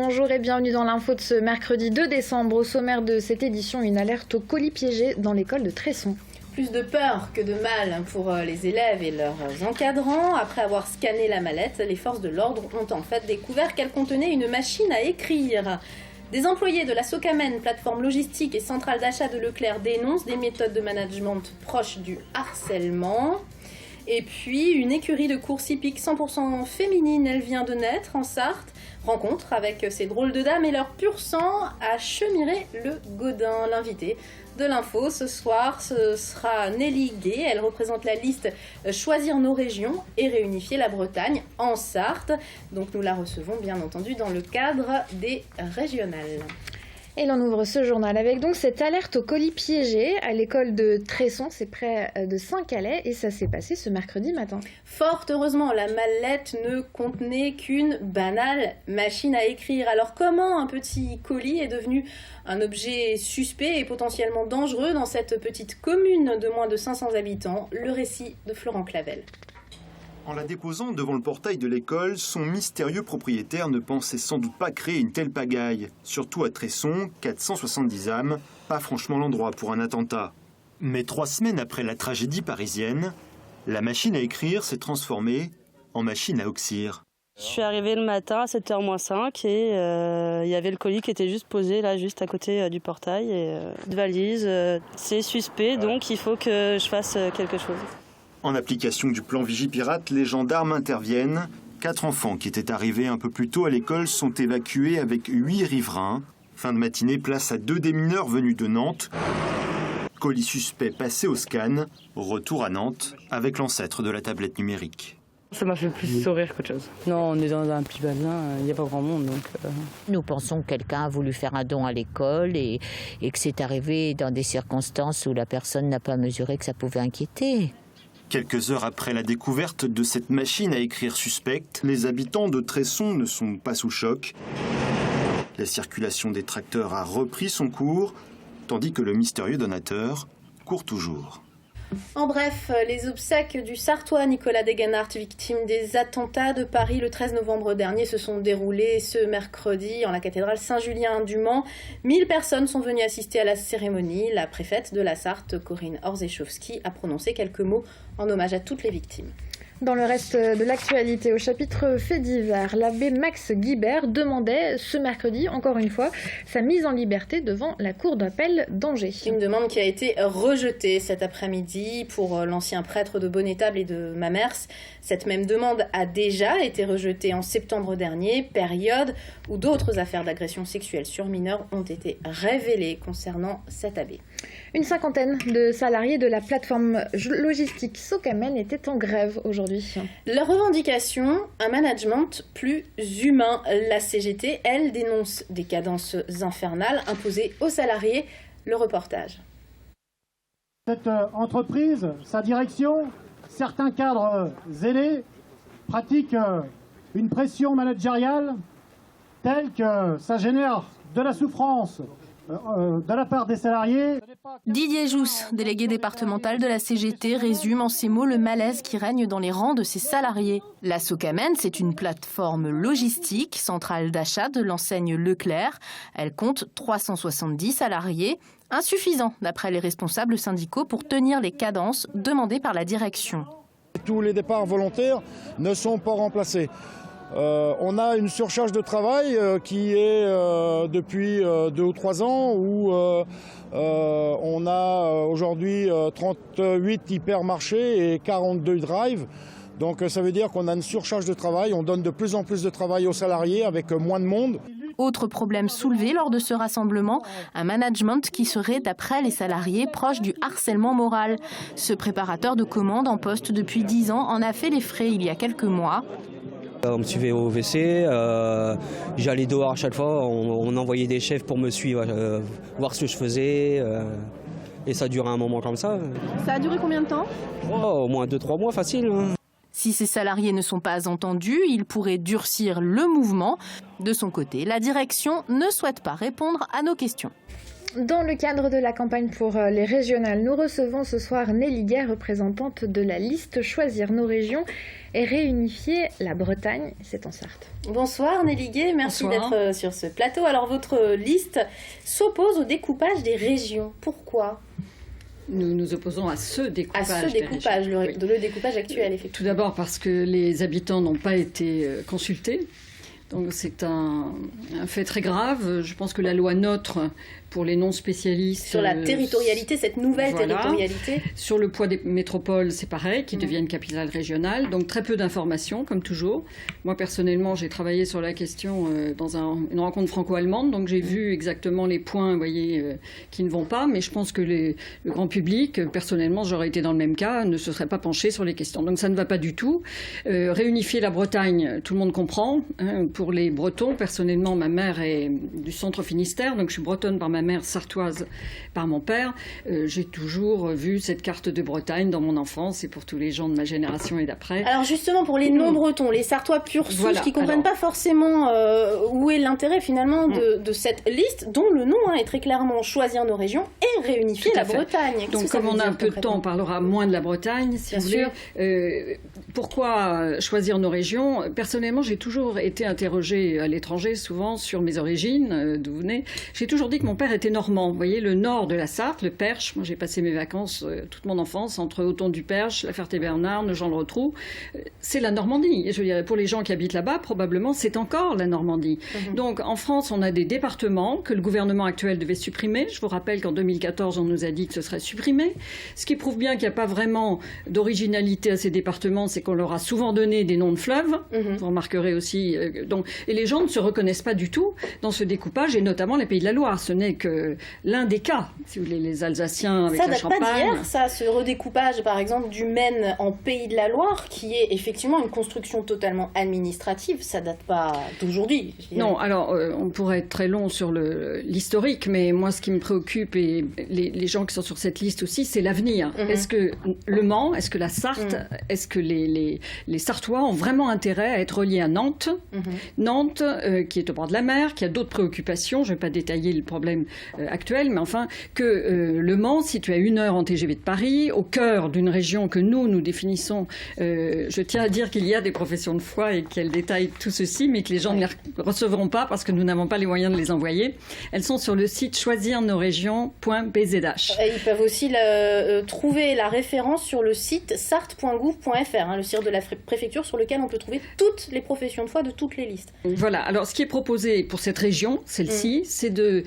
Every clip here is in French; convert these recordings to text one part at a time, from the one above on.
bonjour et bienvenue dans l'info de ce mercredi 2 décembre. Au sommaire de cette édition, une alerte aux colis piégés dans l'école de Tresson. Plus de peur que de mal pour les élèves et leurs encadrants. Après avoir scanné la mallette, les forces de l'ordre ont en fait découvert qu'elle contenait une machine à écrire. Des employés de la Socamen, plateforme logistique et centrale d'achat de Leclerc, dénoncent des méthodes de management proches du harcèlement. Et puis, une écurie de course hippique 100% féminine, elle vient de naître en Sarthe. Rencontre avec ces drôles de dames et leur pur sang à Chemiré-le-Gaudin. L'invité de l'info ce soir, ce sera Nelly Gay. Elle représente la liste Choisir nos régions et réunifier la Bretagne en Sarthe. Donc nous la recevons bien entendu dans le cadre des régionales. Et l'on ouvre ce journal avec donc cette alerte aux colis piégés à l'école de Tresson, c'est près de Saint-Calais, et ça s'est passé ce mercredi matin. Fort heureusement, la mallette ne contenait qu'une banale machine à écrire. Alors comment un petit colis est devenu un objet suspect et potentiellement dangereux dans cette petite commune de moins de 500 habitants? Le récit de Florent Clavel. En la déposant devant le portail de l'école, son mystérieux propriétaire ne pensait sans doute pas créer une telle pagaille. Surtout à Tresson, 470 âmes, pas franchement l'endroit pour un attentat. Mais 3 semaines après la tragédie parisienne, la machine à écrire s'est transformée en machine à oxyre. Je suis arrivée le matin à 7h-5 et il y avait le colis qui était juste posé là, juste à côté du portail. Et, de valise, c'est suspect, donc il faut que je fasse quelque chose. En application du plan Vigipirate, les gendarmes interviennent. 4 enfants qui étaient arrivés un peu plus tôt à l'école sont évacués avec 8 riverains. Fin de matinée, place à 2 des mineurs venus de Nantes. Colis suspect passé au scan. Retour à Nantes avec l'ancêtre de la tablette numérique. Ça m'a fait plus sourire qu'autre chose. Non, on est dans un petit bazin, il n'y a pas grand monde. Donc Nous pensons que quelqu'un a voulu faire un don à l'école et que c'est arrivé dans des circonstances où la personne n'a pas mesuré que ça pouvait inquiéter. Quelques heures après la découverte de cette machine à écrire suspecte, les habitants de Tresson ne sont pas sous choc. La circulation des tracteurs a repris son cours, tandis que le mystérieux donateur court toujours. En bref, les obsèques du Sartois Nicolas Degenhardt, victime des attentats de Paris le 13 novembre dernier, se sont déroulées ce mercredi en la cathédrale Saint-Julien du Mans. 1000 personnes sont venues assister à la cérémonie. La préfète de la Sarthe, Corinne Orzechowski, a prononcé quelques mots en hommage à toutes les victimes. Dans le reste de l'actualité, au chapitre fait divers, l'abbé Max Guibert demandait ce mercredi, encore une fois, sa mise en liberté devant la cour d'appel d'Angers. Une demande qui a été rejetée cet après-midi pour l'ancien prêtre de Bonnétable et de Mamers. Cette même demande a déjà été rejetée en septembre dernier, période où d'autres affaires d'agression sexuelle sur mineurs ont été révélées concernant cet abbé. Une cinquantaine de salariés de la plateforme logistique Socamen étaient en grève aujourd'hui. Leur revendication, un management plus humain. La CGT, elle, dénonce des cadences infernales imposées aux salariés. Le reportage. Cette entreprise, sa direction, certains cadres zélés pratiquent une pression managériale telle que ça génère de la souffrance de la part des salariés. Didier Jousse, délégué départemental de la CGT, résume en ces mots le malaise qui règne dans les rangs de ses salariés. La Socamen, c'est une plateforme logistique, centrale d'achat de l'enseigne Leclerc. Elle compte 370 salariés, insuffisant d'après les responsables syndicaux pour tenir les cadences demandées par la direction. Tous les départs volontaires ne sont pas remplacés. On a une surcharge de travail qui est depuis 2 ou 3 ans où on a aujourd'hui 38 hypermarchés et 42 drives. Donc ça veut dire qu'on a une surcharge de travail, on donne de plus en plus de travail aux salariés avec moins de monde. Autre problème soulevé lors de ce rassemblement, un management qui serait, d'après les salariés, proche du harcèlement moral. Ce préparateur de commandes en poste depuis 10 ans en a fait les frais il y a quelques mois. On me suivait au WC, j'allais dehors à chaque fois, on envoyait des chefs pour me suivre, voir ce que je faisais, et ça durait un moment comme ça. Ça a duré combien de temps ? Au moins 2-3 mois, facile. Si ces salariés ne sont pas entendus, ils pourraient durcir le mouvement. De son côté, la direction ne souhaite pas répondre à nos questions. Dans le cadre de la campagne pour les régionales, nous recevons ce soir Nelly Guay, représentante de la liste Choisir nos régions et réunifier la Bretagne, c'est en Sarthe. Bonsoir Nelly Guay, merci d'être sur ce plateau. Alors votre liste s'oppose au découpage des régions. Pourquoi ? Nous nous opposons à ce découpage. À ce découpage, le découpage actuel, effectivement. Tout d'abord parce que les habitants n'ont pas été consultés. Donc c'est un fait très grave. Je pense que la loi NOTRe, pour les non-spécialistes... Sur la territorialité, cette nouvelle territorialité. Sur le poids des métropoles, c'est pareil, qui deviennent capitales régionales. Donc très peu d'informations, comme toujours. Moi, personnellement, j'ai travaillé sur la question dans une rencontre franco-allemande. Donc j'ai vu exactement les points, vous voyez, qui ne vont pas. Mais je pense que le grand public, personnellement, j'aurais été dans le même cas, ne se serait pas penché sur les questions. Donc ça ne va pas du tout. Réunifier la Bretagne, tout le monde comprend. Hein, pour les Bretons, personnellement, ma mère est du centre Finistère. Donc je suis bretonne par ma mère, sartoise par mon père. J'ai toujours vu cette carte de Bretagne dans mon enfance et pour tous les gens de ma génération et d'après. Alors justement, pour les non-bretons, les Sartois pure souche qui ne comprennent pas forcément où est l'intérêt finalement de cette liste, dont le nom est très clairement Choisir nos régions et réunifier la Bretagne. Donc comme on a un peu de temps, on parlera moins de la Bretagne, si vous voulez. Pourquoi choisir nos régions ? Personnellement, j'ai toujours été interrogée à l'étranger, souvent sur mes origines, d'où vous venez. J'ai toujours dit que mon père était normand. Vous voyez, le nord de la Sarthe, le Perche. Moi, j'ai passé mes vacances, toute mon enfance, entre Othon-du-Perche, la Ferté-Bernard, Nogent-le-Rotrou. C'est la Normandie. Je dirais, pour les gens qui habitent là-bas, probablement, c'est encore la Normandie. Donc, en France, on a des départements que le gouvernement actuel devait supprimer. Je vous rappelle qu'en 2014, on nous a dit que ce serait supprimé. Ce qui prouve bien qu'il n'y a pas vraiment d'originalité à ces départements, c'est qu'on leur a souvent donné des noms de fleuves. Vous remarquerez aussi. Et les gens ne se reconnaissent pas du tout dans ce découpage, et notamment les Pays de la Loire. Ce n'est que l'un des cas, si vous voulez, les Alsaciens avec la Champagne. Ça date pas d'hier, ça, ce redécoupage, par exemple, du Maine en Pays de la Loire, qui est effectivement une construction totalement administrative. Ça date pas d'aujourd'hui. Non, alors, on pourrait être très long sur l'historique, mais moi, ce qui me préoccupe, et les gens qui sont sur cette liste aussi, c'est l'avenir. Est-ce que le Mans, est-ce que la Sarthe, est-ce que les Sartois ont vraiment intérêt à être reliés à Nantes, Nantes, qui est au bord de la mer, qui a d'autres préoccupations, je ne vais pas détailler le problème actuel, mais enfin, que Le Mans, situé à 1 heure en TGV de Paris, au cœur d'une région que nous définissons, je tiens à dire qu'il y a des professions de foi et qu'elles détaillent tout ceci, mais que les gens ne les recevront pas parce que nous n'avons pas les moyens de les envoyer. Elles sont sur le site choisirnosregions.bzh. Ils peuvent aussi trouver la référence sur le site sarthe.gouv.fr, le site de la préfecture sur lequel on peut trouver toutes les professions de foi de toutes les listes. Voilà, alors ce qui est proposé pour cette région, celle-ci, c'est de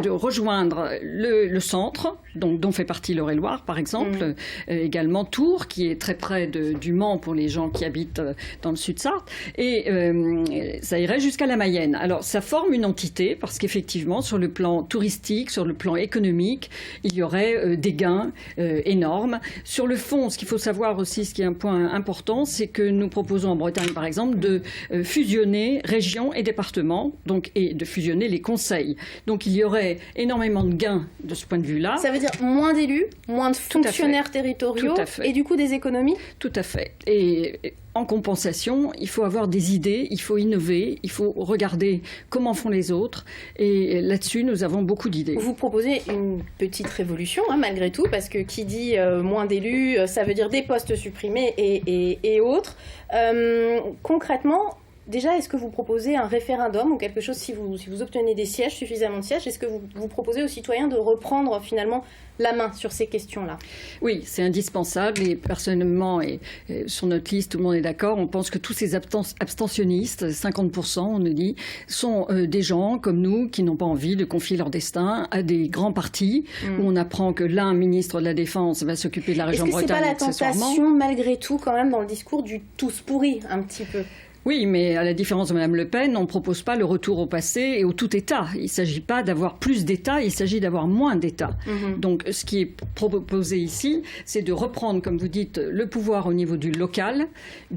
rejoindre le centre, dont fait partie l'Eure-et-Loire par exemple, également Tours, qui est très près du Mans pour les gens qui habitent dans le sud-Sarthe, et ça irait jusqu'à la Mayenne. Alors ça forme une entité, parce qu'effectivement, sur le plan touristique, sur le plan économique, il y aurait des gains énormes. Sur le fond, ce qu'il faut savoir aussi, ce qui est un point important, c'est que nous proposons en Bretagne, par exemple, de fusionner régions et départements, et de fusionner les conseils. Donc il y aurait énormément de gains de ce point de vue-là. Ça veut dire moins d'élus, moins de fonctionnaires territoriaux, et du coup des économies ? Tout à fait. Et en compensation, il faut avoir des idées, il faut innover, il faut regarder comment font les autres. Et là-dessus, nous avons beaucoup d'idées. Vous proposez une petite révolution, malgré tout, parce que qui dit moins d'élus, ça veut dire des postes supprimés et autres. Concrètement, déjà, est-ce que vous proposez un référendum ou quelque chose, si vous obtenez des sièges, suffisamment de sièges, est-ce que vous proposez aux citoyens de reprendre finalement la main sur ces questions-là? Oui, c'est indispensable, et personnellement, et sur notre liste, tout le monde est d'accord, on pense que tous ces abstentionnistes, 50% on nous dit, sont des gens comme nous qui n'ont pas envie de confier leur destin à des grands partis, où on apprend que l'un ministre de la Défense va s'occuper de la région Bretagne accessoirement. Est-ce que c'est pas la tentation, malgré tout, quand même, dans le discours du tous pourris, un petit peu? Oui, mais à la différence de Mme Le Pen, on ne propose pas le retour au passé et au tout État. Il ne s'agit pas d'avoir plus d'État, il s'agit d'avoir moins d'État. Donc ce qui est proposé ici, c'est de reprendre, comme vous dites, le pouvoir au niveau du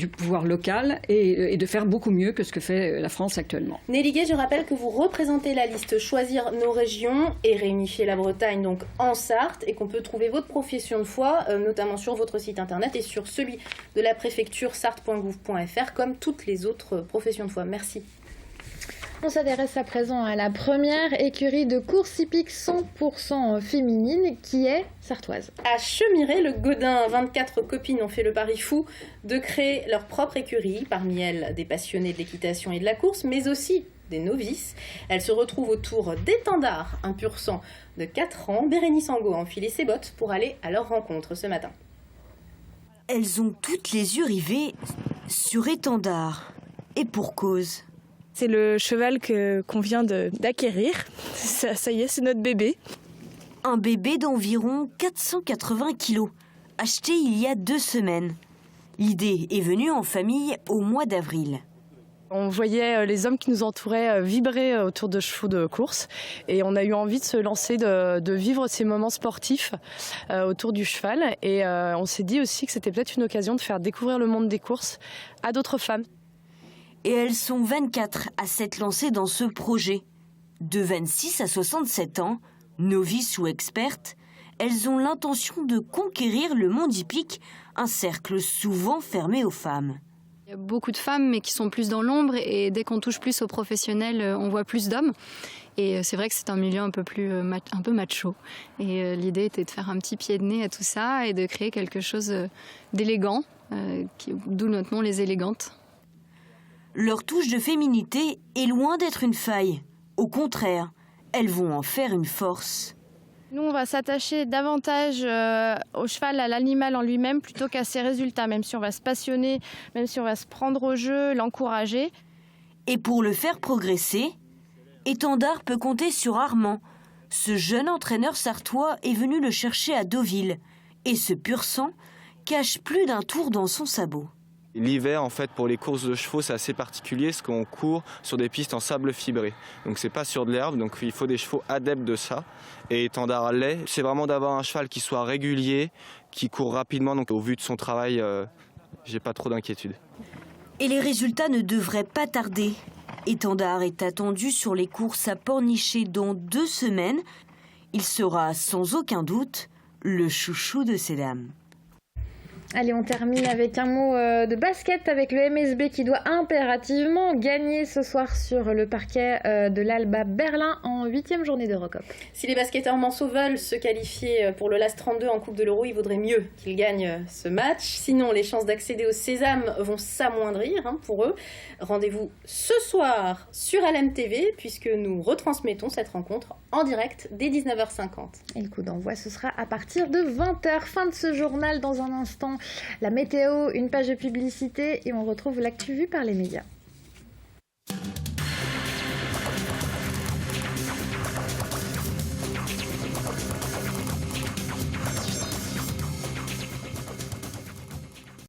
pouvoir local, et de faire beaucoup mieux que ce que fait la France actuellement. Nelly Guay, je rappelle que vous représentez la liste Choisir nos régions et réunifier la Bretagne, donc en Sarthe, et qu'on peut trouver votre profession de foi, notamment sur votre site internet et sur celui de la préfecture sarthe.gouv.fr, comme toutes les autres professions de foi. Merci. On s'intéresse à présent à la première écurie de course hippique 100% féminine qui est sartoise. À Chemiret-le-Godin, 24 copines ont fait le pari fou de créer leur propre écurie, parmi elles des passionnés de l'équitation et de la course, mais aussi des novices. Elles se retrouvent autour d'Étendard, un pur sang de 4 ans. Bérénice Angot a enfilé ses bottes pour aller à leur rencontre ce matin. Elles ont toutes les yeux rivés sur Étendard. Et pour cause. C'est le cheval qu'on vient d'acquérir. Ça y est, c'est notre bébé. Un bébé d'environ 480 kilos, acheté il y a 2 semaines. L'idée est venue en famille au mois d'avril. On voyait les hommes qui nous entouraient vibrer autour de chevaux de course et on a eu envie de se lancer, de vivre ces moments sportifs autour du cheval. Et on s'est dit aussi que c'était peut-être une occasion de faire découvrir le monde des courses à d'autres femmes. Et elles sont 24 à s'être lancées dans ce projet. De 26 à 67 ans, novices ou expertes, elles ont l'intention de conquérir le monde hippique, un cercle souvent fermé aux femmes. Il y a beaucoup de femmes, mais qui sont plus dans l'ombre, et dès qu'on touche plus aux professionnels, on voit plus d'hommes. Et c'est vrai que c'est un milieu un peu macho. Et l'idée était de faire un petit pied de nez à tout ça et de créer quelque chose d'élégant, d'où notre nom, les élégantes. Leur touche de féminité est loin d'être une faille. Au contraire, elles vont en faire une force. Nous, on va s'attacher davantage au cheval, à l'animal en lui-même, plutôt qu'à ses résultats, même si on va se passionner, même si on va se prendre au jeu, l'encourager. Et pour le faire progresser, Étendard peut compter sur Armand. Ce jeune entraîneur sartois est venu le chercher à Deauville. Et ce pur sang cache plus d'un tour dans son sabot. L'hiver, en fait, pour les courses de chevaux, c'est assez particulier parce qu'on court sur des pistes en sable fibré. Donc c'est pas sur de l'herbe, donc il faut des chevaux adeptes de ça. Et Étendard l'est. C'est vraiment d'avoir un cheval qui soit régulier, qui court rapidement. Donc au vu de son travail, j'ai pas trop d'inquiétude. Et les résultats ne devraient pas tarder. Étendard est attendu sur les courses à Pornichet dans 2 semaines. Il sera sans aucun doute le chouchou de ces dames. Allez, on termine avec un mot de basket avec le MSB qui doit impérativement gagner ce soir sur le parquet de l'Alba Berlin en 8e journée d'Eurocup. Si les basketteurs manceaux veulent se qualifier pour le LAS 32 en Coupe de l'Euro, il vaudrait mieux qu'ils gagnent ce match. Sinon, les chances d'accéder au Sésame vont s'amoindrir pour eux. Rendez-vous ce soir sur LMTV puisque nous retransmettons cette rencontre en direct dès 19h50. Et le coup d'envoi, ce sera à partir de 20h. Fin de ce journal. Dans un instant, la météo, une page de publicité et on retrouve l'actu vue par les médias.